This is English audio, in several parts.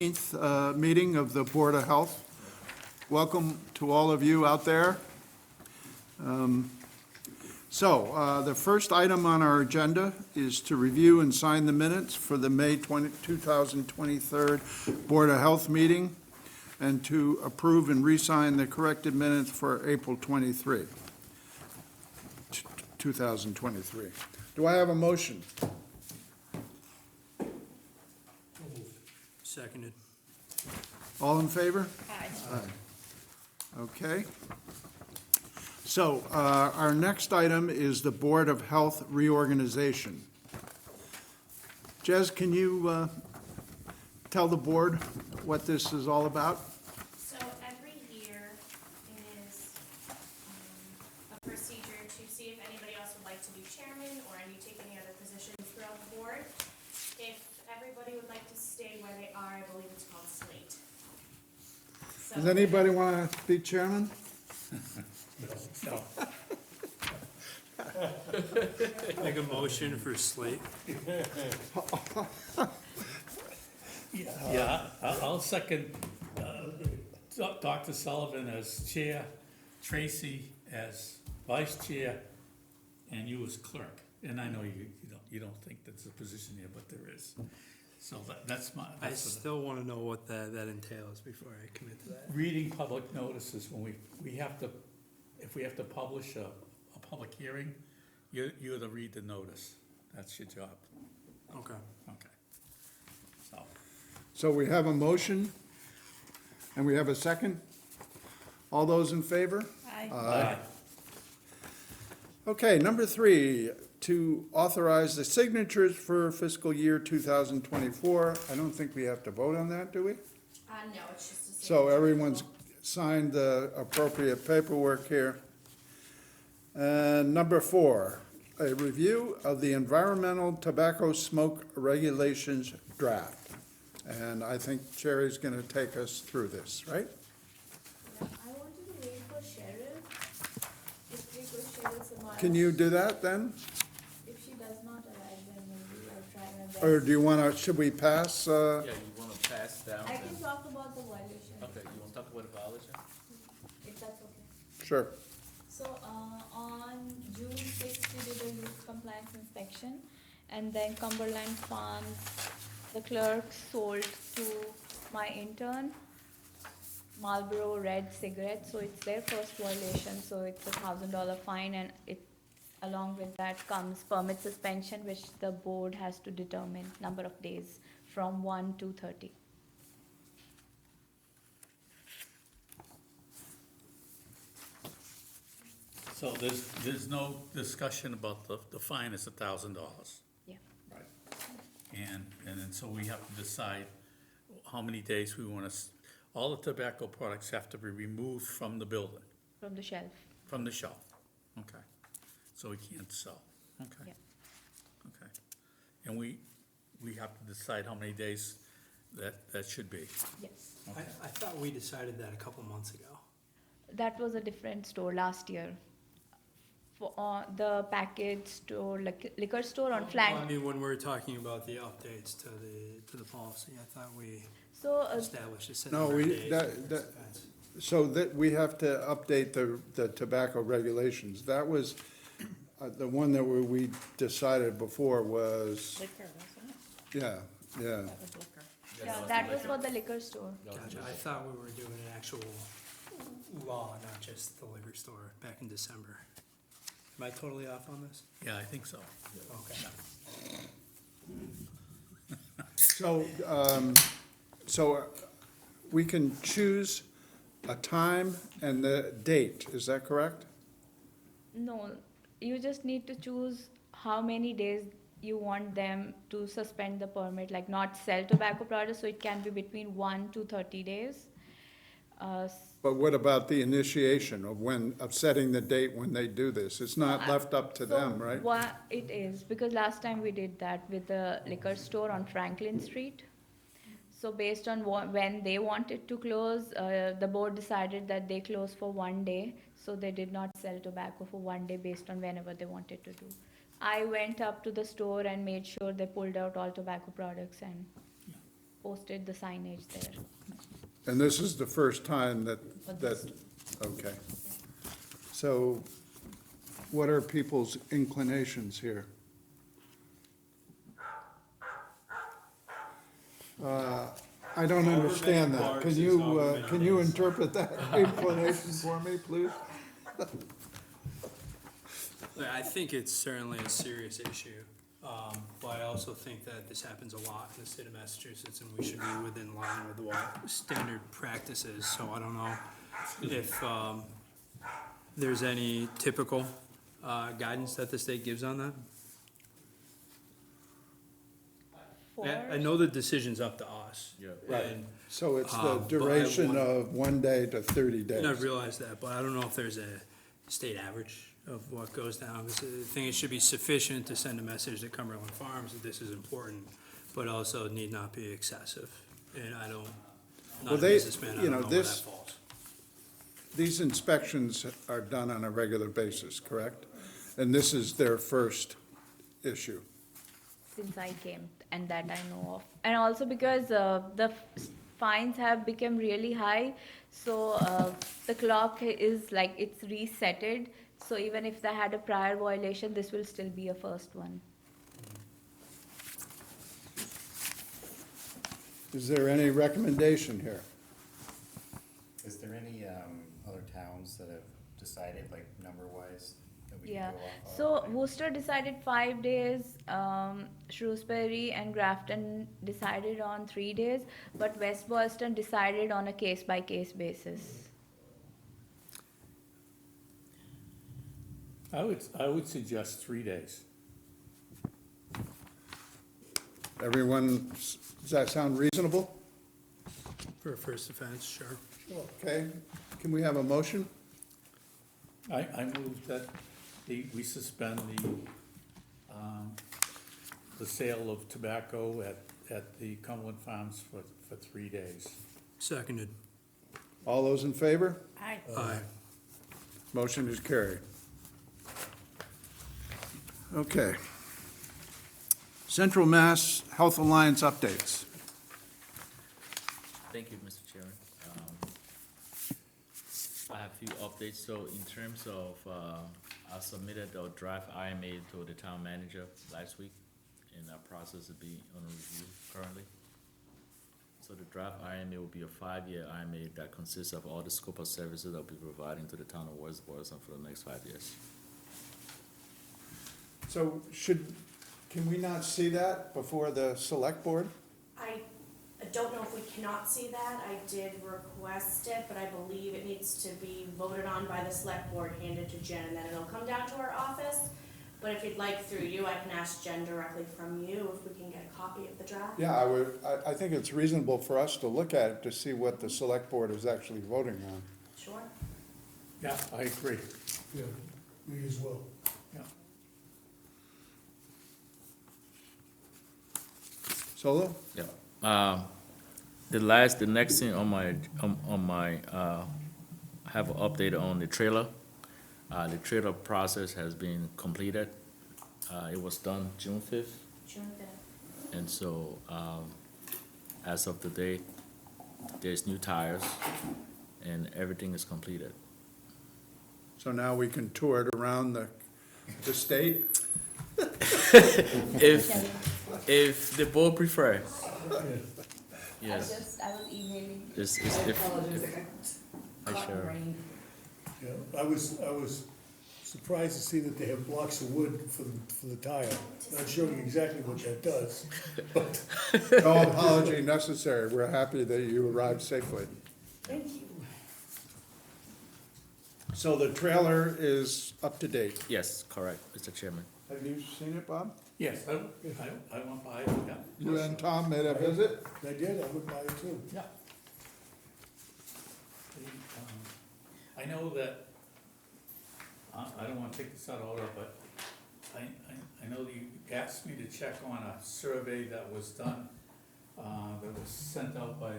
Meeting of the Board of Health. Welcome to all of you out there. The first item on our agenda is to review and sign the minutes for the May 2023 Board of Health meeting and to approve and re-sign the corrected minutes for April 23, 2023. Do I have a motion? Seconded. All in favor? Aye. Okay. So our next item is the Board of Health reorganization. Jez, can you tell the board what this is all about? So every year is a procedure to see if anybody else would like to be chairman or take any other positions throughout the board. If everybody would like to stay where they are, I believe it's called slate. So- Does anybody want to be chairman? No. Make a motion for slate. Yeah, I'll second Dr. Sullivan as chair, Tracy as vice chair, and you as clerk. And I know you don't think that's a position here, but there is. So that's my, I that's still want to know what that entails before I commit to that. reading public notices when we have to, if we have to publish a public hearing, you're to read the notice. That's your job. Okay. Okay. So, So we have a motion and we have a second. All those in favor? aye. Okay, number 3, to authorize the signatures for fiscal year 2024. I don't think we have to vote on that, do we? No, it's just a. So everyone's signed the appropriate paperwork here. And number 4, a review of the environmental tobacco smoke regulations draft. And I think Sherry's going to take us through this, right? I wanted to wait for Cheryl. If we could Cheryl tomorrow. Can you do that then? If she does not arrive, then maybe I'll try my best. Or do you want to, should we pass? Yeah, you wanna pass down? I can talk about the violation. Okay, you wanna talk about the violation? If that's okay. Sure. So, on June sixth, we did a youth compliance inspection, and then Cumberland Farms, the clerk sold to my intern Marlboro Red cigarettes, so it's their first violation, so it's $1,000 fine, and along with that comes permit suspension, which the board has to determine number of days from 1 to 30. So there's no discussion about the fine is $1,000. Yeah. Right. And then so we have to decide how many days we want to, all the tobacco products have to be removed from the building, From the shelf. from the shelf. Okay. So we can't sell. Okay. Yeah. Okay. And we have to decide how many days that should be. Yes. I thought we decided that a couple months ago. That was a different store last year. For the package store, like liquor store on I Flank. mean, when we're talking about the updates to the policy, I thought we So, established a set No, number of we- days. that- for that- expense. So that we have to update the tobacco regulations. That was, the one that we decided before was, Liquor, wasn't it? yeah. That was liquor. yeah, that was for the liquor store. Gotcha, I thought we were doing an actual law, not just the liquor store, back in December. Am I totally off on this? Yeah, I think so. Okay. So we can choose a time and the date, is that correct? No, you just need to choose how many days you want them to suspend the permit, like not sell tobacco products, so it can be between 1 to 30 days. But what about the initiation of setting the date when they do this? It's not left up to them, right? What it is, because last time we did that with the liquor store on Franklin Street. So based on when they wanted to close, the board decided that they close for 1 day. So they did not sell tobacco for 1 day based on whenever they wanted to do. I went up to the store and made sure they pulled out all tobacco products and posted the signage there. And this is the first time that, But that, okay. So what are people's inclinations here? I don't understand that. Can you interpret that inclination for me, please? I think it's certainly a serious issue, but I also think that this happens a lot in the state of Massachusetts, and we should be within line with what standard practices, so I don't know if, there's any typical, guidance that the state gives on that? I know the decision's up to us. Yeah. Right. And So it's the But I duration want- of 1 day to 30 days. I realize that, but I don't know if there's a state average of what goes down, because I think it should be sufficient to send a message to Cumberland Farms that this is important, but also need not be excessive. And I don't, not Well, a they- businessman, I you don't know, know where that this- falls. These inspections are done on a regular basis, correct? And this is their first issue. Since I came, and that I know of. And also because the fines have become really high, so the clock is like, it's resetted. So even if they had a prior violation, this will still be a first one. Is there any recommendation here? Is there any other towns that have decided, like, number-wise, that we Yeah, can go off of? so Worcester decided 5 days, Shrewsbury and Grafton decided on 3 days, but West Boylston decided on a case-by-case basis. I would suggest 3 days. Everyone, does that sound reasonable? For a first offense, sure. Okay, can we have a motion? I move that we suspend the sale of tobacco at the Cumberland Farms for 3 days. Seconded. All those in favor? Aye. Motion is carried. Okay. Central Mass Health Alliance updates. Thank you, Mr. Chairman. I have a few updates. So in terms of, I submitted a draft IMA to the town manager last week, and that process will be on review currently. So the draft IMA will be a 5-year IMA that consists of all the scope of services that will be providing to the town of West Boylston for the next 5 years. So can we not see that before the select board? I don't know if we cannot see that. I did request it, but I believe it needs to be voted on by the select board, handed to Jen, and then it'll come down to our office. But if you'd like through you, I can ask Jen directly from you if we can get a copy of the draft. Yeah, I think it's reasonable for us to look at it to see what the select board is actually voting on. Sure. Yeah, I agree. Yeah, me as well. Yeah. Solo? Yeah. The next thing on my, have an update on the trailer. The trailer process has been completed. It was done June 5th, June 5th. and so, as of today, there's new tires, and everything is completed. So now we can tour it around the state? If the board prefer, I yes. I was emailing. It's, I sure. Yeah, I was surprised to see that they have blocks of wood for the tire. Not showing exactly what that does, but No apology necessary. We're happy that you arrived safely. Thank you. So the trailer is up to date. Yes, correct, Mr. Chairman. Have you seen it, Bob? Yes, I went by it, yeah. You and Tom made a visit? I did, I would buy it too. Yeah. I know that, I don't wanna take this out of order, but I know that you asked me to check on a survey that was done, that was sent out by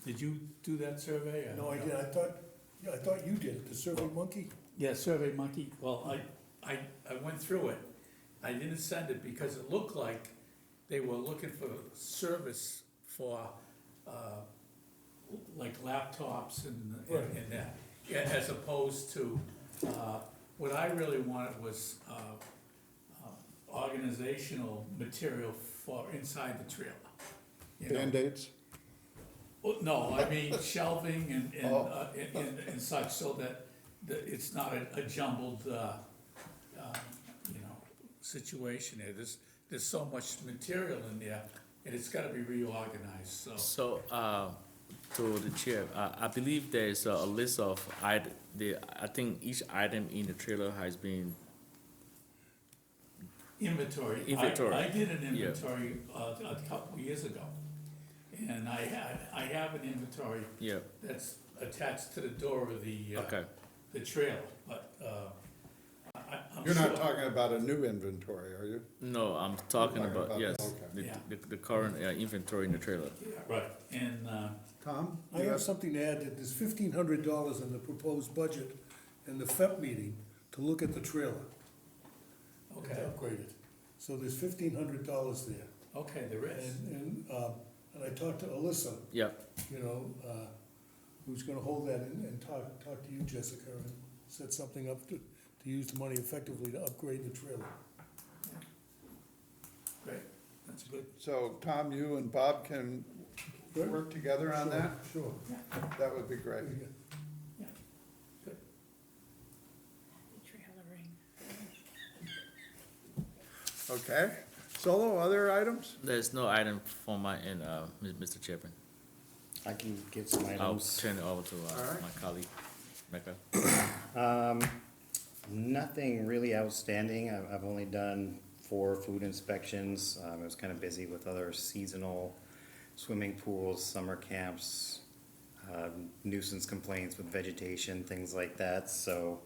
did you do that survey? or- No, I did, I thought you did it, the Survey Monkey. Yeah, Survey Monkey, well, I went through it, I didn't send it because it looked like they were looking for service for, like laptops and that, yeah, as opposed to, what I really wanted was, organizational material for inside the trailer. You know? Band-Aids? Well, no, I mean shelving Oh. and such, so that it's not a jumbled, you know, situation there. There's so much material in there, and it's gotta be reorganized, so. So, to the chair, I believe there's a list of I think each item in the trailer has been, Inventory. Inventory. I did an Yeah. inventory, a couple years ago, and I have an inventory yeah, that's attached to the door of the, okay. the trailer, but, I'm You're not sure- talking about a new inventory, are you? No, I'm talking Talking about, about yes, this, okay. Yeah. the current inventory in the trailer. Yeah, right, and, Tom? I have something to add, that there's $1,500 in the proposed budget in the FEP meeting to look at the trailer. And okay, to upgrade it. So there's $1,500 there. okay, there is. And I talked to Alyssa, Yeah, you know, who's gonna hold that and talk to you, Jessica, and set something up to use the money effectively to upgrade the trailer. Great, that's good. So, Tom, you and Bob can Good? work together on that? Sure. That would be great. Yeah, good. Okay. Solo, other items? there's no item for my end, Mr. Chairman. I can give some I'll items. turn it over to, All right. my colleague, Mecca. Nothing really outstanding. I've only done 4 food inspections. I was kind of busy with other seasonal swimming pools, summer camps, nuisance complaints with vegetation, things like that. So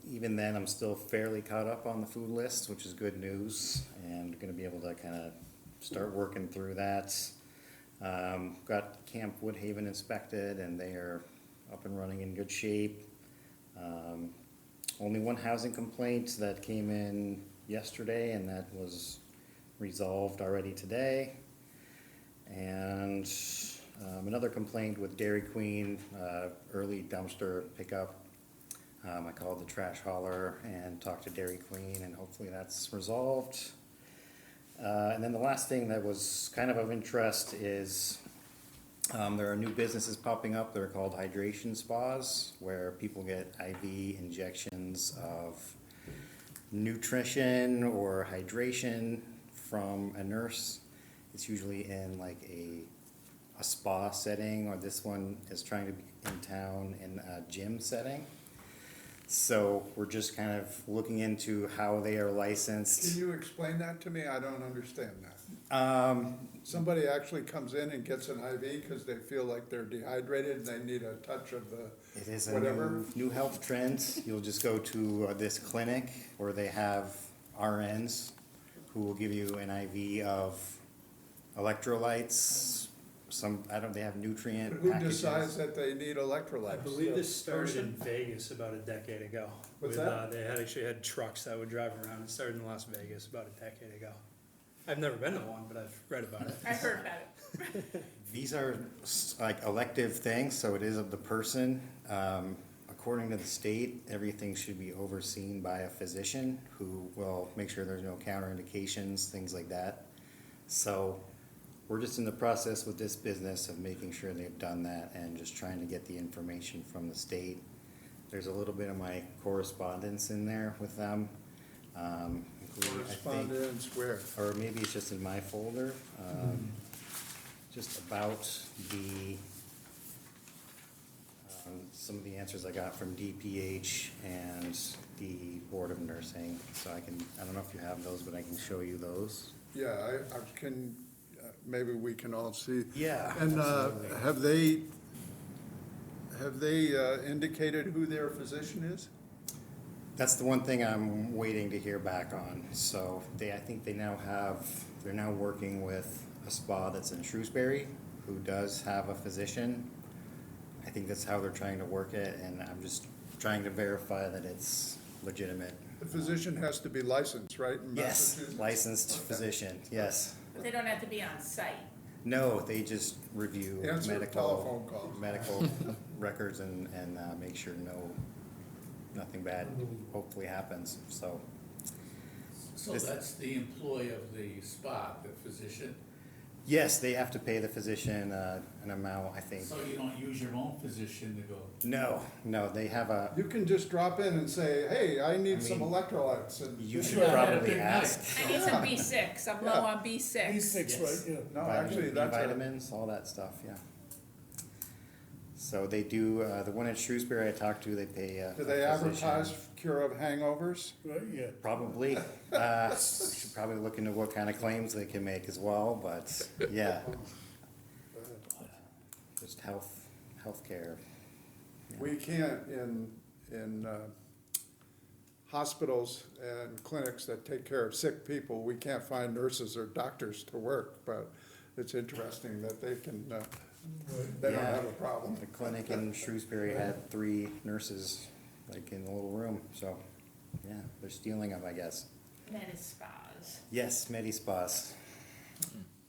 even then, I'm still fairly caught up on the food list, which is good news, and gonna be able to kind of start working through that. Got Camp Woodhaven inspected, and they are up and running in good shape. Only one housing complaint that came in yesterday, and that was resolved already today. And another complaint with Dairy Queen, early dumpster pickup. I called the trash hauler and talked to Dairy Queen, and hopefully that's resolved. And then the last thing that was kind of interest is there are new businesses popping up. They're called hydration spas, where people get IV injections of nutrition or hydration from a nurse. It's usually in like a spa setting, or this one is trying to be in town in a gym setting. So we're just kind of looking into how they are licensed. Can you explain that to me? I don't understand that. Somebody actually comes in and gets an IV because they feel like they're dehydrated and they need a touch of the It is a whatever. new health trend. You'll just go to this clinic where they have RNs who will give you an IV of electrolytes. They have nutrient Who packages. decides that they need electrolytes? I believe this started in Person? Vegas about a decade ago. What's with, that? They actually had trucks that would drive around. It started in Las Vegas about a decade ago. I've never been to one, but I've read about it. I heard about it. These are like elective things, so it is of the person. According to the state, everything should be overseen by a physician who will make sure there's no counterindications, things like that. So we're just in the process with this business of making sure they've done that and just trying to get the information from the state. There's a little bit of my correspondence in there with them. Including, I think, Correspondence where? or maybe it's just in my folder, just about some of the answers I got from DPH and the Board of Nursing. So I don't know if you have those, but I can show you those. Yeah, I can, maybe we can all see. Yeah, And absolutely. have they indicated who their physician is? That's the one thing I'm waiting to hear back on. So I think they're now working with a spa that's in Shrewsbury who does have a physician. I think that's how they're trying to work it, and I'm just trying to verify that it's legitimate. The physician has to be licensed, right? in Yes, Massachusetts? licensed physician, yes. But they don't have to be on site. No, they just review Answer the telephone calls. medical records and make sure nothing bad hopefully happens, so. So This- that's the employee of the spa, the physician, Yes, they have to pay the physician an amount, I think. so you don't use your own physician to go. No, they have a, You can just drop in and say, hey, I need some mean, electrolytes, and. you should Yeah, probably big night. ask. I need some B6, I'm low on B6. B6, Yes. right, yeah. No, actually, B that's a, vitamins, all that stuff, yeah. So they do, the one in Shrewsbury I talked to, they pay a do they a physician. advertise cure of hangovers? Right, yeah. Probably. Should probably look into what kind of claims they can make as well, but yeah. Just healthcare. Yeah. We can't, in hospitals and clinics that take care of sick people, we can't find nurses or doctors to work, but it's interesting that they can, they don't Yeah. have a problem. The clinic in Shrewsbury had 3 nurses, like in a little room, so, yeah, they're stealing them, I guess. Med spas. Yes, Medi-Spas.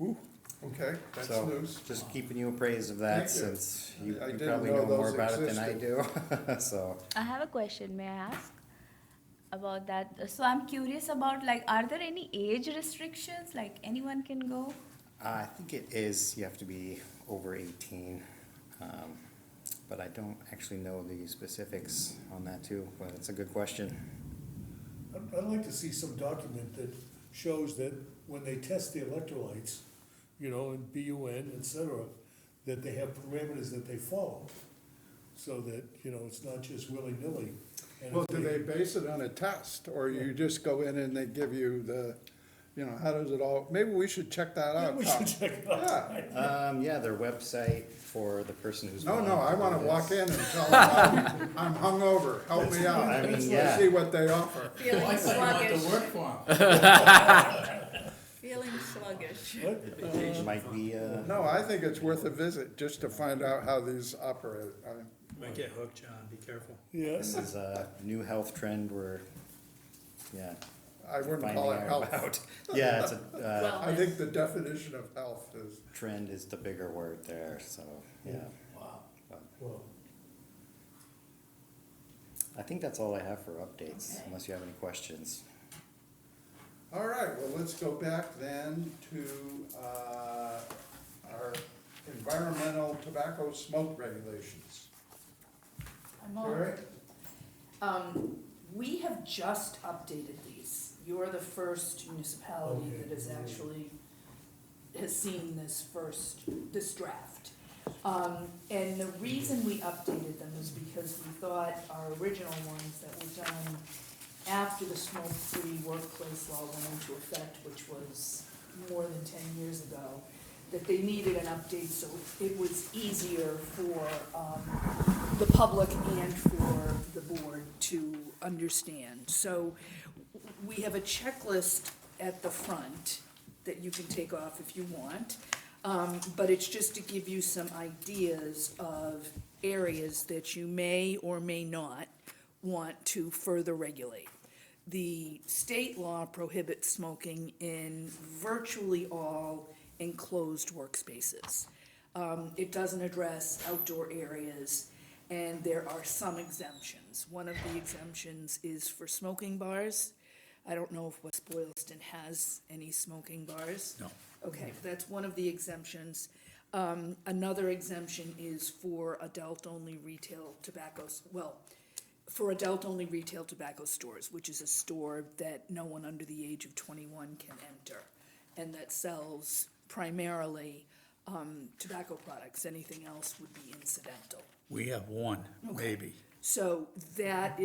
Ooh, okay, that's So, news. just keeping you appraised of that, Thank you. since you I you didn't probably know know more those about it than I do, so. I have a question, may I ask about that? So I'm curious about, like, are there any age restrictions, like anyone can go? I think it is, you have to be over 18, but I don't actually know the specifics on that too, but it's a good question. I'd like to see some document that shows that when they test the electrolytes, you know, and BUN, et cetera, that they have parameters that they follow, so that, you know, it's not just willy-nilly. And Well, if do they base it on a test, or you just go in and they give you the, you know, how does it all, maybe we should check that Yeah, out. we Tom. should check it out. Yeah. Yeah, their website for the person who's. No, willing I do wanna this. walk in and tell them, I'm hungover, help me out. I mean, Let's yeah. see what they offer. I Feeling thought you wanted to sluggish, work for him. feeling sluggish. What? Might be, No, I think it's worth a visit, just to find out how these operate. Might get hooked, John, be careful. Yeah, this is a new health trend we're, yeah, I wouldn't finding call it out health. about. Yeah, it's a, Well, I think the definition of health is, trend is the bigger word there, so, yeah. Wow. well, I think that's all I have for updates, unless you have any questions. all right, well, let's go back then to, our environmental tobacco smoke regulations. I'm on. Jerry? We have just updated these. You're the first municipality Okay. that has actually, has seen this draft. And the reason we updated them is because we thought our original ones that were done after the smoke-free workplace law went into effect, which was more than 10 years ago, that they needed an update so it was easier for the public and for the board to understand. So we have a checklist at the front that you can take off if you want, but it's just to give you some ideas of areas that you may or may not want to further regulate. The state law prohibits smoking in virtually all enclosed workspaces. It doesn't address outdoor areas, and there are some exemptions. One of the exemptions is for smoking bars. I don't know if West Boylston has any smoking bars. No. Okay, that's one of the exemptions. Another exemption is for adult-only retail tobaccos, for adult-only retail tobacco stores, which is a store that no one under the age of 21 can enter, and that sells primarily tobacco products. Anything else would be incidental. We have one, maybe. So that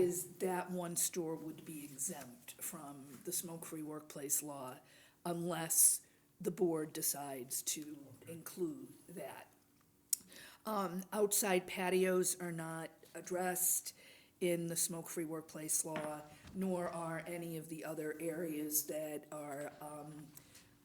one store would be exempt from the smoke-free workplace law unless the board decides to include that. Outside patios are not addressed in the smoke-free workplace law, nor are any of the other areas that are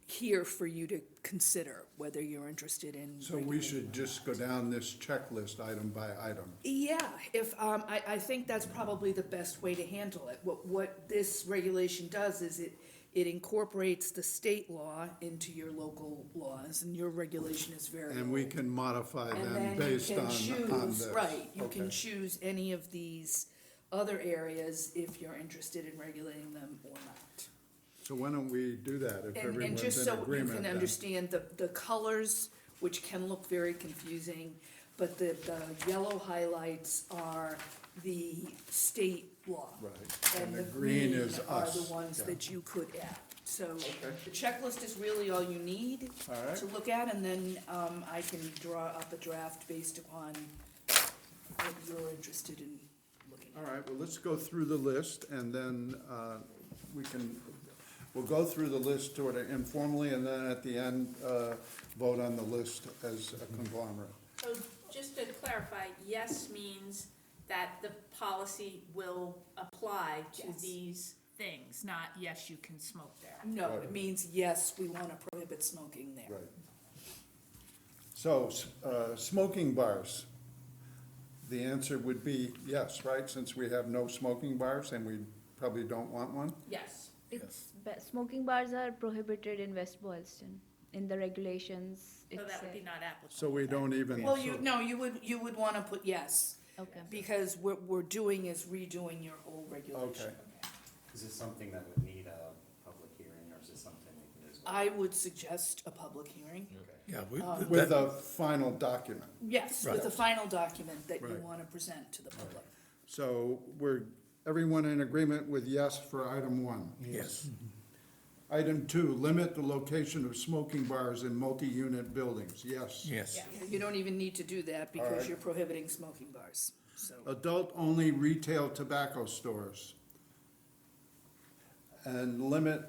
here for you to consider, whether you're interested in. So we should just go down this checklist item by item. Yeah, if, I think that's probably the best way to handle it. What this regulation does is it incorporates the state law into your local laws, and your regulation is very And we old. can modify And them then you based can on choose, this. right, you can Okay. choose any of these other areas if you're interested in regulating them or not. So why don't we do that if And everyone's just in so you agreement can then? understand, the colors, which can look very confusing, but the yellow highlights are the state law. Right, And the green are us. the ones Yeah. that you could add. So Okay. the checklist is really all you need All right. to look at, and then I can draw up a draft based upon what you're interested in looking All at. right, well, let's go through the list, and then we'll go through the list sort of informally, and then at the end, vote on the list as a conglomerate. So just to clarify, yes means that the policy will apply to Yes. these things, not yes, you can smoke there. No, Right. it means, yes, we want to prohibit smoking there. Right. So, smoking bars, the answer would be yes, right, since we have no smoking bars, and we probably don't want one? Yes. Smoking bars are prohibited in West Boylston, in the regulations. So it that would be said- not applicable. So we don't even. Well, you would want to put yes, Okay. because what we're doing is redoing your whole regulation. Okay. Is this something that would need a public hearing, or is it something we can just? I would suggest a public hearing. Yeah, With a final document. Yes, with Right. the final document that you Right. want to present to the public. So everyone in agreement with yes for item one? yes. Item two, limit the location of smoking bars in multi-unit buildings, yes. Yes. You don't even need to do that All because right. you're prohibiting smoking bars, so. Adult-only retail tobacco stores. And limit,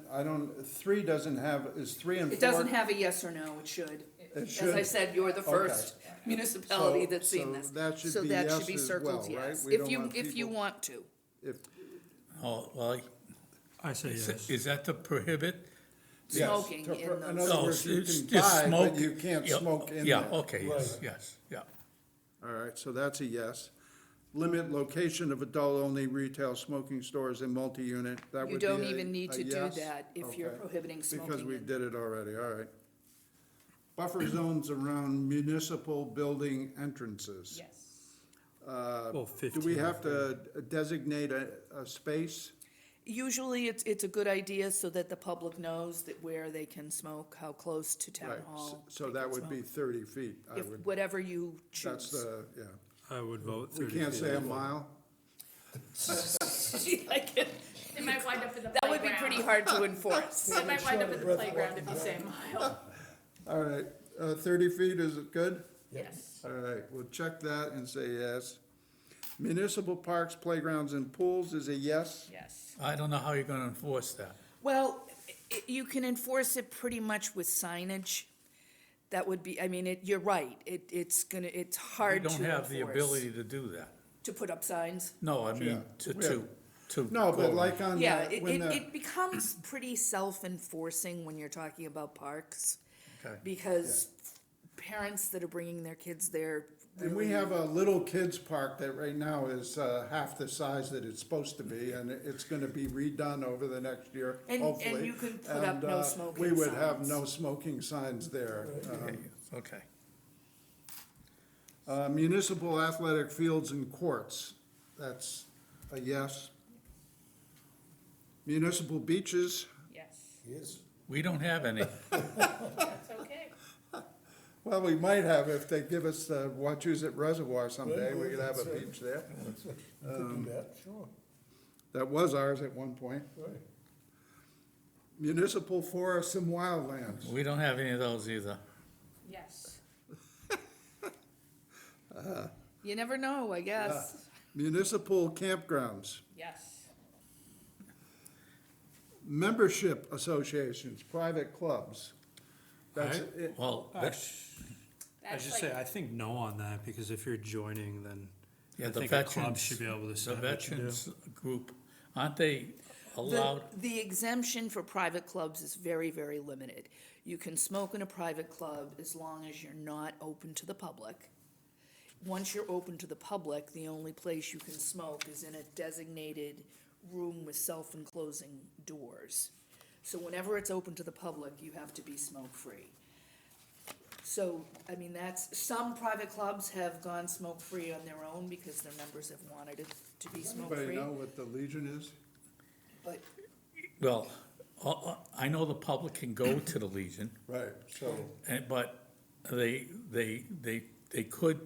three doesn't have, is three and four? It doesn't have a yes or no, it should. It As I should? said, you're the first municipality that's seen this. So that should So be that yes should be as circled well, right? yes, We don't want if you people- want to. If, Oh, well, I say yes. is that to prohibit? yes, Smoking to- in In those. other No, words, you it's can just buy, smoke. but you can't Yeah, smoke in there. Yeah, okay, yes, Right. yes, yeah. All right, so that's a yes. Limit location of adult-only retail smoking stores in multi-unit, that would You be don't a- even need a to do yes? that if you're Okay. prohibiting smoking. Because we in- did it already, all right. Buffer zones around municipal building entrances. Yes. Well, Do 15. we have to designate a space? Usually, it's a good idea so that the public knows that where they can smoke, how close to town Right, hall. so they that can would be smoke. 30 feet, I If, would, whatever you that's choose. yeah. I would vote We 30 can't feet. say a mile? I can- It might wind up in the That would be playground. pretty hard to enforce. It might wind up in the playground if you say a mile. All right, 30 feet, is it good? Yes. All right, we'll check that and say yes. Municipal parks, playgrounds, and pools is a yes? Yes. I don't know how you're gonna enforce that. Well, you can enforce it pretty much with signage. That would be, I mean, you're right, it's We hard to don't have the enforce. ability to do that. To put up signs? No, I Yeah. mean, to. No, but go- like on Yeah, the, it, when the, it becomes pretty self-enforcing when you're talking about parks. Okay. Because parents that are bringing their kids there. and we really- have a little kids park that right now is half the size that it's supposed to be, and it's gonna be redone over the next year, And hopefully. you can put up no And, smoking we would have signs. no smoking signs there. Okay. Municipal athletic fields and courts, that's a yes. Municipal beaches, Yes. Yes. We don't have any. That's okay. well, we might have if they give us the Wachusett Reservoir someday, we could have a That's right. beach there. You could do that, sure, That was ours at one point. right. Municipal forests and wildlands, We don't have any of those either. Yes. You never know, I guess. municipal campgrounds, Yes. membership associations, private clubs. That's Right. it. Well, I that's, I should say, I think no on that, because if you're joining, then yeah, I the think a club veterans, should be able to the set what you do. veterans group, aren't they allowed? The exemption for private clubs is very, very limited. You can smoke in a private club as long as you're not open to the public. Once you're open to the public, the only place you can smoke is in a designated room with self-enclosing doors. So whenever it's open to the public, you have to be smoke-free. So, I mean, some private clubs have gone smoke-free on their own because their members have wanted it to be Anybody smoke-free. know what the Legion is? But Well, I know the public can go to the Legion, Right, so, but they could,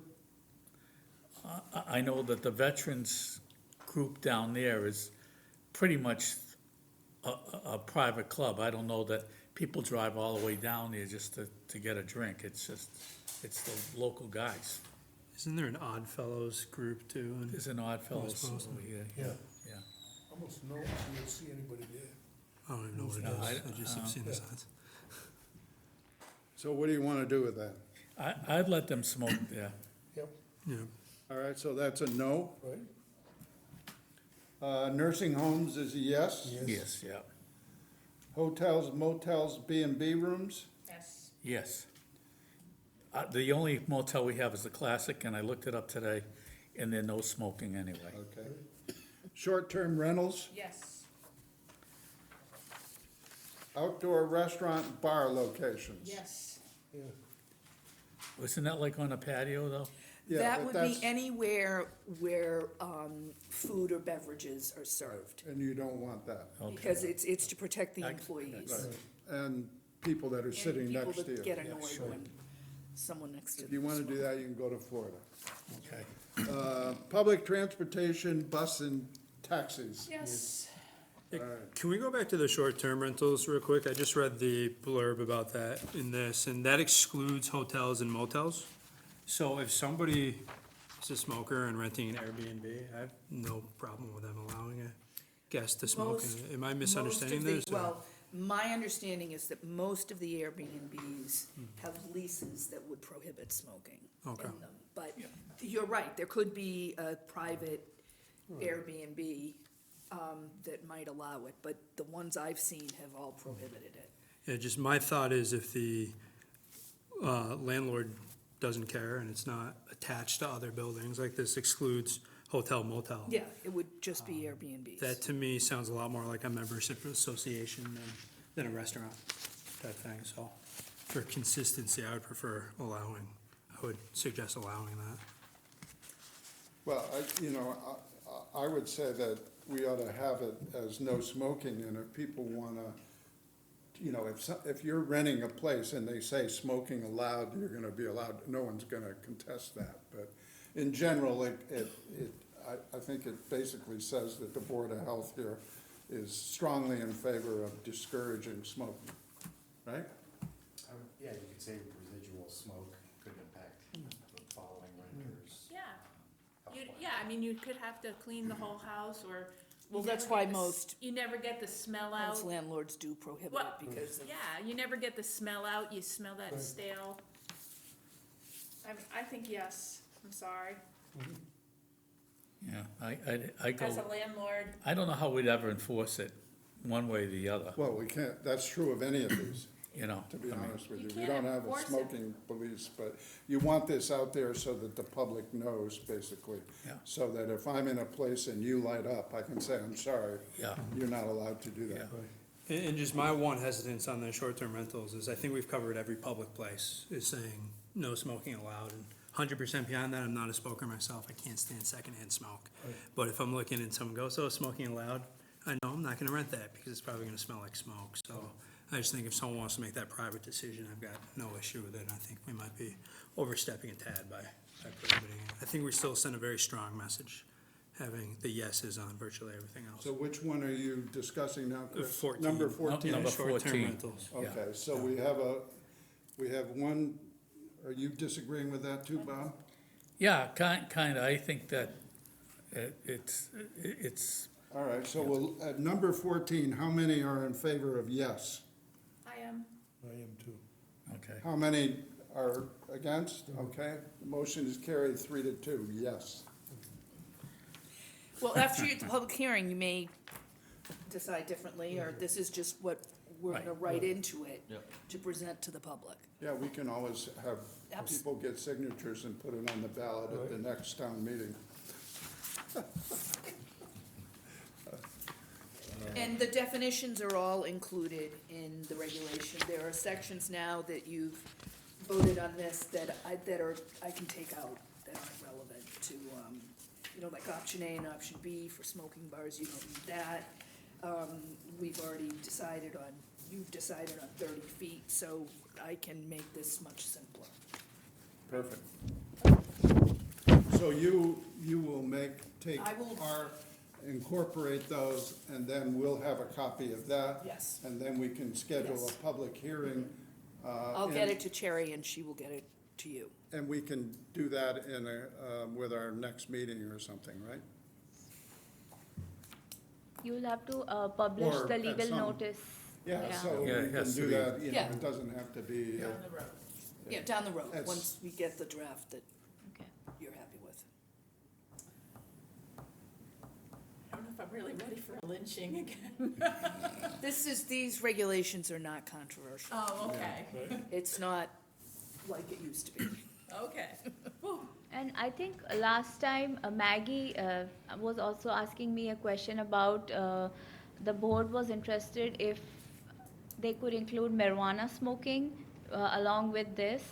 I know that the veterans group down there is pretty much a private club. I don't know that people drive all the way down there just to get a drink. It's the local guys. Isn't there an Odd Fellows group too? And There's an Odd Fellows Most over here, Yeah, yeah. almost no, you don't see anybody there. I don't even know what it No, is. I just have seen the yeah. signs. so what do you want to do with that? I'd let them smoke there. Yep, Yeah. All right, so that's a no. right? Nursing homes is a yes. Yes, yeah, Hotels, motels, B and B rooms? Yes. yes. The only motel we have is the Classic, and I looked it up today, and there's no smoking anyway. Okay. Short-term rentals, Yes. outdoor restaurant, bar locations? Yes. Yeah. Isn't that like on a patio, though? Yeah, that but would be that's- anywhere where food or beverages are served. And you don't want that. Okay. Because it's to protect the I- employees. Right. And people that are sitting And next to people that get you. annoyed when someone next to If them. you want to do that, you can go to Florida. Okay. Public transportation, bus and taxis. Yes. All right. Can we go back to the short-term rentals real quick? I just read the blurb about that in this, and that excludes hotels and motels. So if somebody is a smoker and renting an Airbnb, I have no problem with them allowing a guest to smoke. Most- Am I misunderstanding Most of this? the- Well, my understanding is that most of the Airbnbs have leases that would prohibit smoking Okay. in them. But you're right, there could be a private Airbnb that might allow it, but the ones I've seen have all prohibited it. Yeah, just my thought is if the landlord doesn't care and it's not attached to other buildings, like this excludes hotel motel. Yeah, it would just be Airbnbs. That to me sounds a lot more like a membership association than a restaurant type thing, so for consistency, I would prefer allowing, I would suggest allowing that. Well, I would say that we ought to have it as no smoking, and if people want to, if you're renting a place and they say smoking allowed, you're going to be allowed, no one's going to contest that. But in general, I think it basically says that the Board of Health here is strongly in favor of discouraging smoking, right? Yeah, you could say residual smoke could impact the following renters. Yeah, I mean, you could have to clean the whole house, or. you Well, that's never why get the s- most- You never get the smell out. Most landlords do prohibit Well, it because of. Yeah, you never get the smell out, you smell that Right. stale. I think yes, I'm sorry. Yeah, I As a go, landlord, I don't know how we'd ever enforce it, one way or the other, Well, we can't, that's true of any of these, you know? to be I mean, honest with You you. We can't don't have a enforce it. smoking police, but you want this out there so that the public knows, basically. Yeah. So that if I'm in a place and you light up, I can say, I'm sorry, Yeah, you're not allowed to do that. Yeah. And just my one hesitance on the short-term rentals is I think we've covered every public place is saying no smoking allowed. And 100% beyond that, I'm not a smoker myself. I can't stand secondhand smoke. Right. But if I'm looking and someone goes, oh, smoking allowed, I know I'm not gonna rent that because it's probably gonna smell like smoke. So I just think if someone wants to make that private decision, I've got no issue with it. I think we might be overstepping a tad by prohibiting it. I think we still send a very strong message, having the yeses on virtually everything else. So which one are you discussing now, Chris? 14. Number No, 14? number Short-term 14. rentals. Yeah. Okay, so we have one, are you disagreeing with that too, Bob? Yeah, kinda, I think that it's, All right, so we'll, at number 14, how many are in favor of yes? I am. I am too. okay. How many are against? Okay, the motion is carried 3-2, yes. Well, after the public hearing, you may decide differently, or this is just what we're gonna Right. write into it Yep. to present to the public. Yeah, we can always have Abs- people get signatures and put it on the ballot at the next town meeting. And the definitions are all included in the regulation. There are sections now that you've voted on this that I can take out that aren't relevant to, like option A and option B for smoking bars, you don't need that. We've already decided on, you've decided on 30 feet, so I can make this much simpler. Perfect. So you will take I will- incorporate those, and then we'll have a copy of that. Yes. And then we can schedule a Yes. public hearing. I'll get it to Cherry and she will get it to you. And we can do that with our next meeting or something, right? You will have to publish Or the at legal some- notice. Yeah, so we Yeah, it can has to do be. that, Yeah. it doesn't have to be, Down the road. Yeah, down the road, That's- once we get the draft that Okay. you're happy with. I don't know if I'm really ready for a lynching again. These regulations are not controversial. Oh, okay, It's not like it used to be. okay. And I think last time Maggie was also asking me a question about the board was interested if they could include marijuana smoking along with this.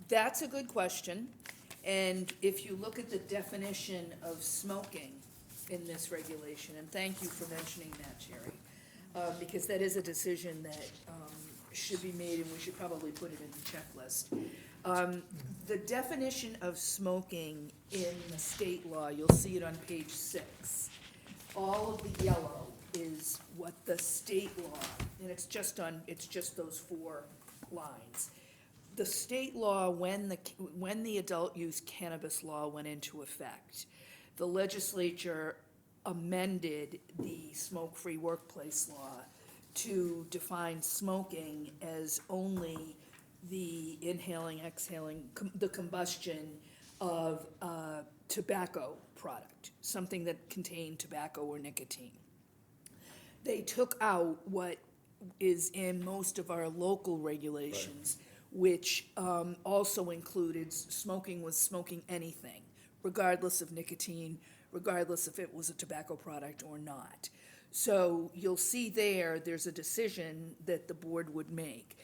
That's a good question, and if you look at the definition of smoking in this regulation, and thank you for mentioning that, Sherry, because that is a decision that should be made, and we should probably put it in the checklist. The definition of smoking in the state law, you'll see it on page 6. All of the yellow is what the state law, and it's just those 4 lines. The state law, when the adult use cannabis law went into effect, the legislature amended the smoke-free workplace law to define smoking as only the inhaling, exhaling, the combustion of a tobacco product, something that contained tobacco or nicotine. They took out what is in most of our local regulations, which also included smoking was smoking anything, regardless of nicotine, regardless if it was a tobacco product or not. So you'll see there's a decision that the board would make.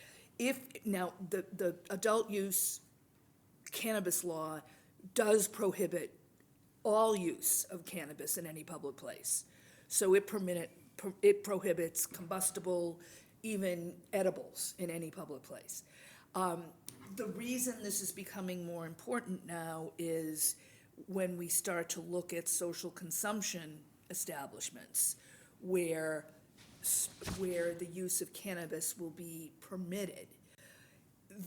Now, the adult use cannabis law does prohibit all use of cannabis in any public place. So it prohibits combustible, even edibles in any public place. The reason this is becoming more important now is when we start to look at social consumption establishments where the use of cannabis will be permitted.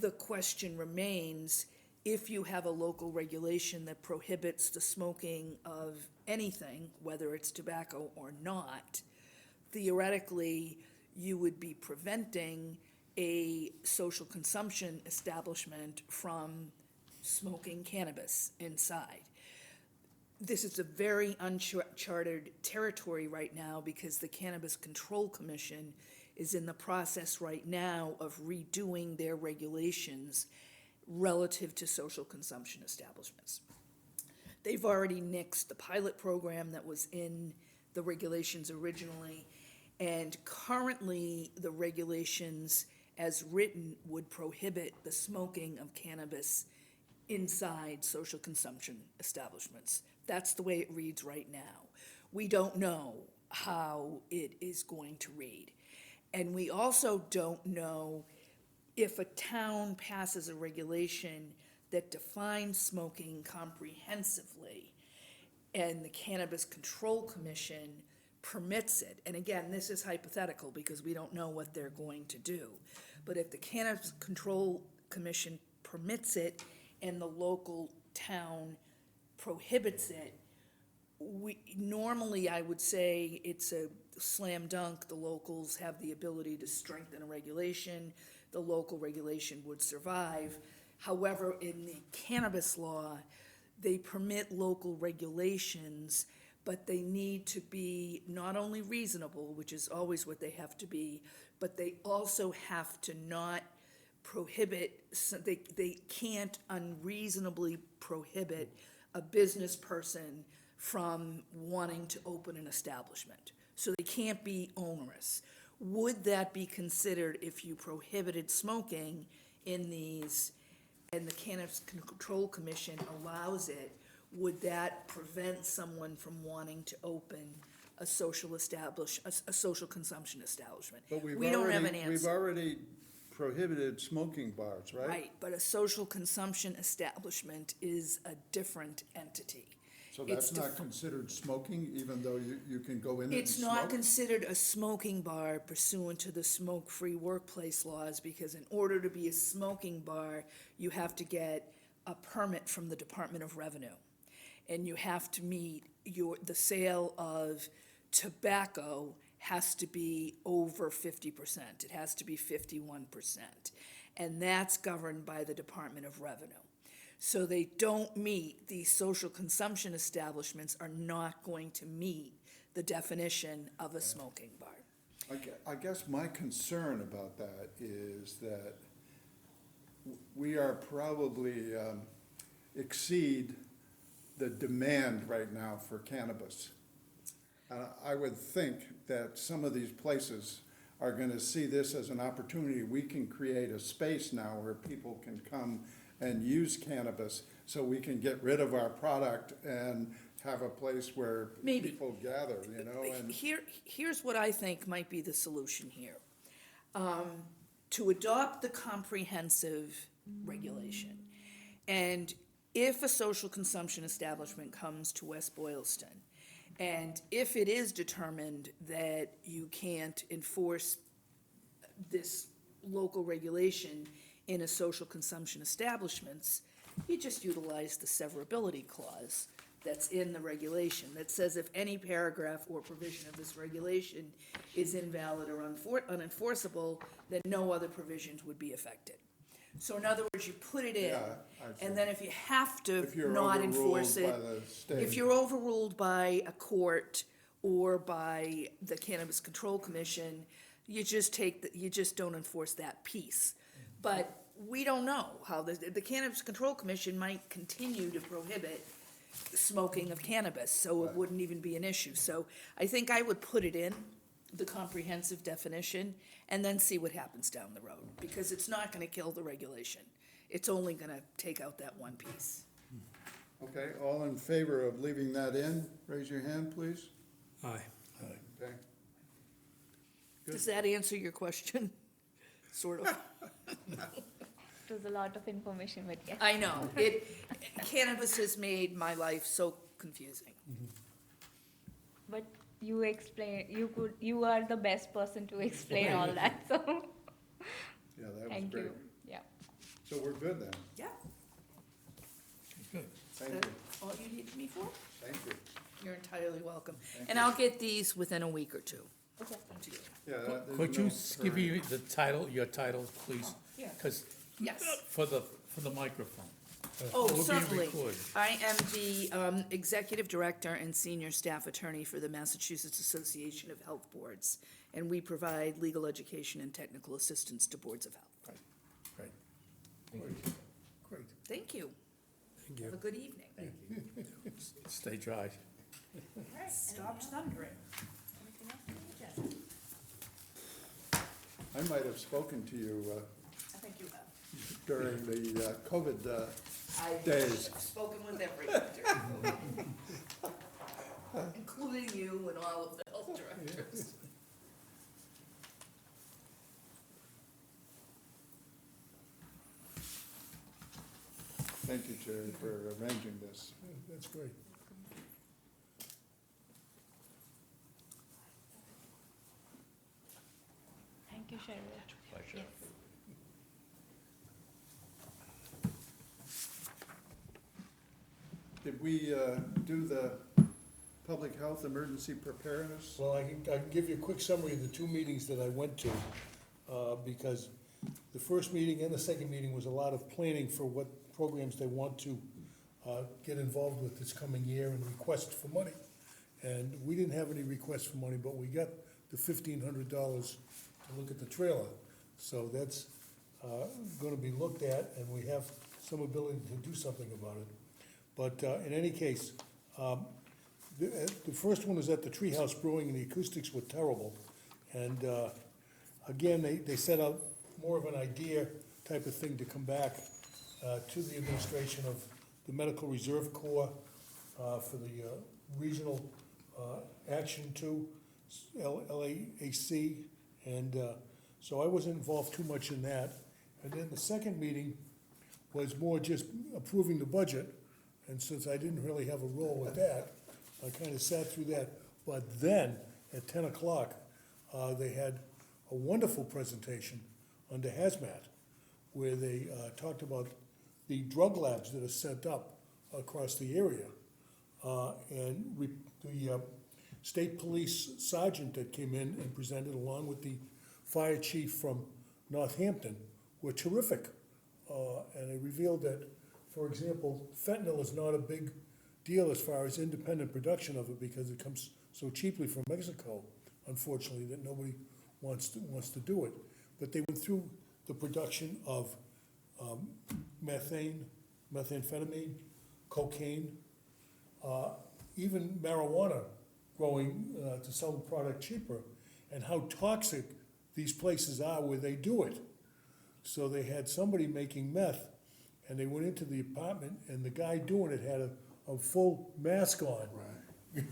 The question remains, if you have a local regulation that prohibits the smoking of anything, whether it's tobacco or not, theoretically, you would be preventing a social consumption establishment from smoking cannabis inside. This is a very uncharted territory right now because the Cannabis Control Commission is in the process right now of redoing their regulations relative to social consumption establishments. They've already nixed the pilot program that was in the regulations originally, and currently the regulations as written would prohibit the smoking of cannabis inside social consumption establishments. That's the way it reads right now. We don't know how it is going to read. And we also don't know if a town passes a regulation that defines smoking comprehensively and the Cannabis Control Commission permits it. And again, this is hypothetical because we don't know what they're going to do. But if the Cannabis Control Commission permits it and the local town prohibits it, normally I would say it's a slam dunk. The locals have the ability to strengthen a regulation. The local regulation would survive. However, in the cannabis law, they permit local regulations, but they need to be not only reasonable, which is always what they have to be, but they also have to not prohibit, they can't unreasonably prohibit a business person from wanting to open an establishment. So they can't be onerous. Would that be considered if you prohibited smoking in these, and the Cannabis Control Commission allows it, would that prevent someone from wanting to open a social consumption establishment? But We don't have an we've answer. already prohibited smoking bars, right? Right, but a social consumption establishment is a different entity. So It's that's not considered smoking, even though you can go in and It's smoke? not considered a smoking bar pursuant to the smoke-free workplace laws, because in order to be a smoking bar, you have to get a permit from the Department of Revenue. And you have to meet the sale of tobacco has to be over 50%. It has to be 51%. And that's governed by the Department of Revenue. So they don't meet, these social consumption establishments are not going to meet the definition of a smoking bar. I guess my concern about that is that we are probably exceed the demand right now for cannabis. I would think that some of these places are gonna see this as an opportunity. We can create a space now where people can come and use cannabis, so we can get rid of our product and have a place where Maybe. people gather, you know, and. Here's what I think might be the solution here. To adopt the comprehensive regulation, and if a social consumption establishment comes to West Boylston, and if it is determined that you can't enforce this local regulation in a social consumption establishments, you just utilize the severability clause that's in the regulation that says if any paragraph or provision of this regulation is invalid or unenforceable, then no other provisions would be affected. So in other words, you put it in, Yeah, I see. and then if you have to If you're not overruled enforce it, by the state. if you're overruled by a court or by the Cannabis Control Commission, you just don't enforce that piece. But we don't know how the Cannabis Control Commission might continue to prohibit smoking of cannabis, so it wouldn't even be an issue. So I think I would put it in, the comprehensive definition, and then see what happens down the road, because it's not gonna kill the regulation. It's only gonna take out that one piece. Okay, all in favor of leaving that in, raise your hand, please. Aye. Okay. Good. Does that answer your question? Sort of. It was a lot of information, but yes. I know, cannabis has made my life so confusing. But you explain, you are the best person to explain all that, so, Yeah, that was thank great. you, yeah. So we're good then. Yeah, Good. Thank that's you, all you needed me for? thank you. You're entirely welcome. Thank And you. I'll get these within a week or two. Okay. to you. Yeah, there's Could no you give hurry. me the title, your title, please? Yeah. Because Yes. for the microphone. Oh, It will be certainly. recorded. I am the Executive Director and Senior Staff Attorney for the Massachusetts Association of Health Boards, and we provide legal education and technical assistance to boards of health. Right. Great. Thank you. Thank Have a you. good evening. Stay dry. Stop thundering. Anything else on the agenda? I might have spoken to you I think you have. during the COVID I've days. spoken with everyone, including you and all of the health directors. Thank you, Jerry, for arranging this. Yeah, that's great. Thank you, Sherry. Pleasure. Yes. Did we do the public health emergency preparedness? Well, I can give you a quick summary of the two meetings that I went to, because the first meeting and the second meeting was a lot of planning for what programs they want to get involved with this coming year and request for money. And we didn't have any requests for money, but we got the $1,500 to look at the trailer. So that's gonna be looked at, and we have some ability to do something about it. But in any case, the first one was at the Treehouse Brewing, and the acoustics were terrible. And again, they set out more of an idea type of thing to come back to the administration of the Medical Reserve Corps for the Regional Action 2, LAAC. And so I wasn't involved too much in that. And then the second meeting was more just approving the budget. And since I didn't really have a role with that, I kind of sat through that. But then, at 10 o'clock, they had a wonderful presentation under hazmat, where they talked about the drug labs that are set up across the area. And the state police sergeant that came in and presented, along with the fire chief from Northampton, were terrific. And they revealed that, for example, fentanyl is not a big deal as far as independent production of it, because it comes so cheaply from Mexico, unfortunately, that nobody wants to do it. But they went through the production of methamphetamine, cocaine, even marijuana growing to sell the product cheaper, and how toxic these places are where they do it. So they had somebody making meth, and they went into the apartment, and the guy doing it had a full mask on. Right.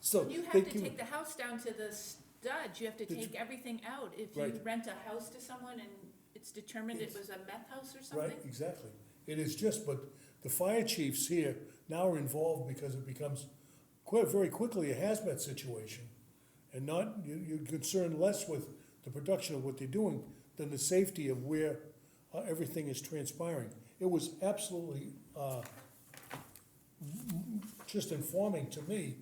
So You have they to can- take the house down to the stud, you have to take everything out. If you Right. rent a house to someone and it's determined it was a meth house or something? Right, exactly. It is just, but the fire chiefs here now are involved because it becomes very quickly a hazmat situation. And not, you're concerned less with the production of what they're doing than the safety of where everything is transpiring. It was absolutely just informing to me.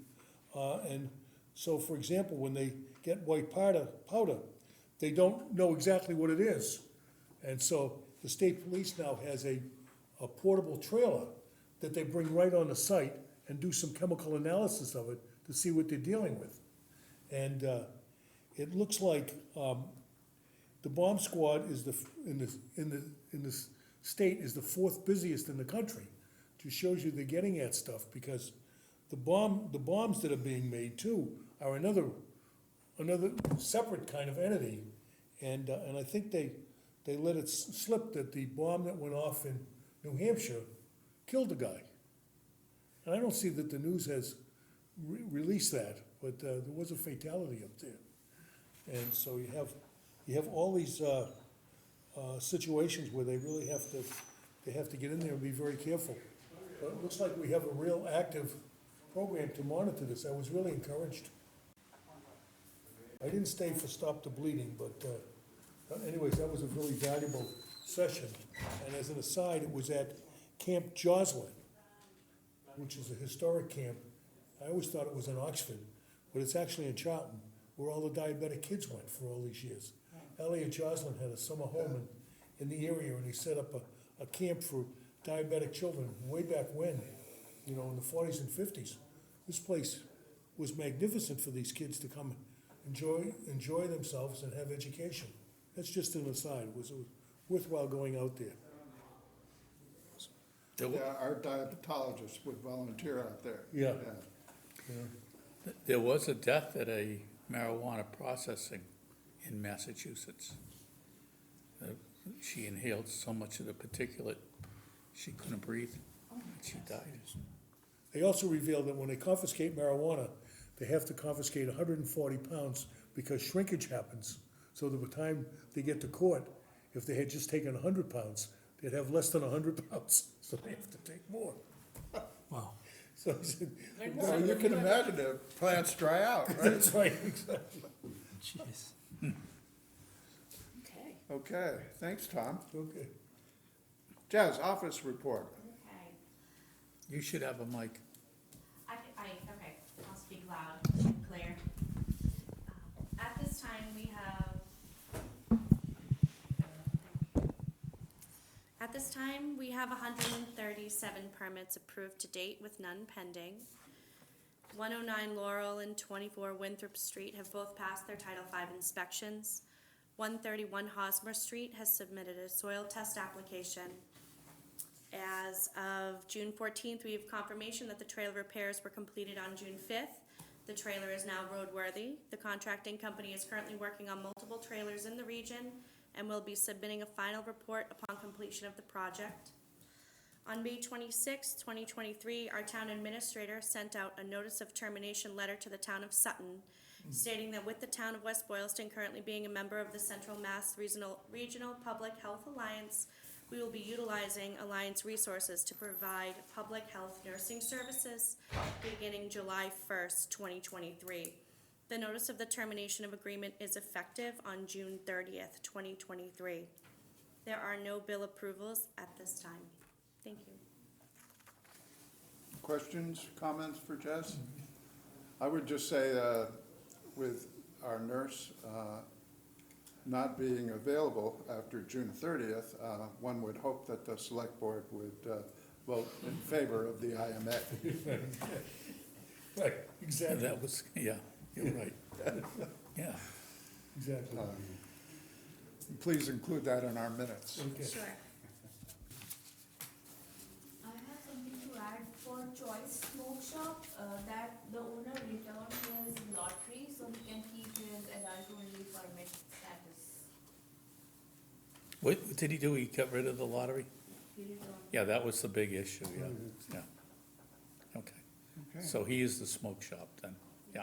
And so, for example, when they get white powder, they don't know exactly what it is. And so the state police now has a portable trailer that they bring right on the site and do some chemical analysis of it to see what they're dealing with. And it looks like the bomb squad is in the state is the fourth busiest in the country. Just shows you they're getting at stuff, because the bombs that are being made too are another separate kind of entity. And I think they let it slip that the bomb that went off in New Hampshire killed a guy. And I don't see that the news has released that, but there was a fatality up there. And so you have all these situations where they really have to get in there and be very careful. But it looks like we have a real active program to monitor this. I was really encouraged. I didn't stay for Stop the Bleeding, but anyways, that was a really valuable session. And as an aside, it was at Camp Joslin, which is a historic camp. I always thought it was in Oxford, but it's actually in Charlton, where all the diabetic kids went for all these years. Elliot Joslin had a summer home in the area, and he set up a camp for diabetic children way back when, in the 40s and 50s. This place was magnificent for these kids to come enjoy themselves and have education. That's just an aside. It was worthwhile going out there. Yeah, our diabetologist would volunteer out there. Yeah. There was a death at a marijuana processing in Massachusetts. She inhaled so much of the particulate, she couldn't breathe, and she died. They also revealed that when they confiscate marijuana, they have to confiscate 140 pounds because shrinkage happens. So by the time they get to court, if they had just taken 100 pounds, they'd have less than 100 pounds, so they have to take more. Wow. So he said, Well, you can imagine the plants dry out, right? that's right, exactly. Jeez. Okay. Okay, thanks, Tom. Okay. Jazz, office report. Okay. You should have a mic. Okay, I'll speak loud and clear. At this time, we have, at this time, we have 137 permits approved to date with none pending. 109 Laurel and 24 Winthrop Street have both passed their Title V inspections. 131 Hosmer Street has submitted a soil test application. As of June 14th, we have confirmation that the trailer repairs were completed on June 5th. The trailer is now roadworthy. The contracting company is currently working on multiple trailers in the region and will be submitting a final report upon completion of the project. On May 26, 2023, our town administrator sent out a notice of termination letter to the town of Sutton, stating that with the town of West Boylston currently being a member of the Central Mass Regional Public Health Alliance, we will be utilizing Alliance resources to provide public health nursing services beginning July 1st, 2023. The notice of the termination of agreement is effective on June 30th, 2023. There are no bill approvals at this time. Thank you. Questions, comments for Jess? I would just say, with our nurse not being available after June 30th, one would hope that the select board would vote in favor of the IMA. Right, exactly, That was, yeah, you're right. Yeah. exactly. Please include that in our minutes. Okay. Sure. I have something to add for Choice Smoke Shop, that the owner returned his lottery so he can keep his adult-only permit status. What did he do? He got rid of the lottery? He returned. Yeah, that was the big issue, yeah, yeah. Okay, Okay. so he is the smoke shop then, yeah.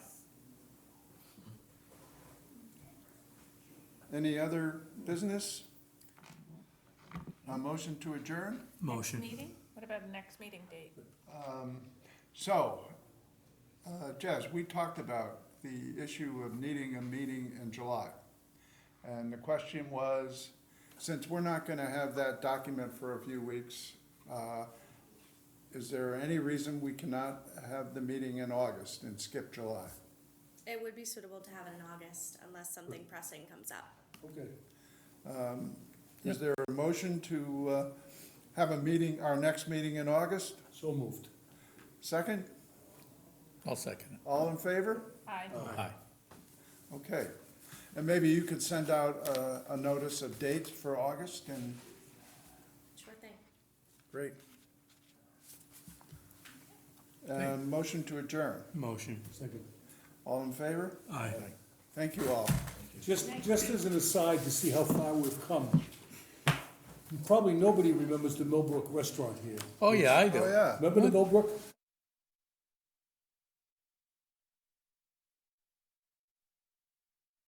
Any other business? A motion to adjourn? Motion. Meeting? What about the next meeting date? So, Jess, we talked about the issue of needing a meeting in July. And the question was, since we're not gonna have that document for a few weeks, is there any reason we cannot have the meeting in August and skip July? It would be suitable to have it in August unless something pressing comes up. Okay. Is there a motion to have a meeting, our next meeting in August? So moved. Second? I'll second it. All in favor? Aye. Aye. Okay. And maybe you could send out a notice of dates for August and, Sure thing. great. And motion to adjourn. Motion. Second. All in favor? Aye. Thank you all. Just as an aside to see how far we've come, probably nobody remembers the Millbrook restaurant here. Oh, yeah, I do. Oh, yeah. Remember the Millbrook?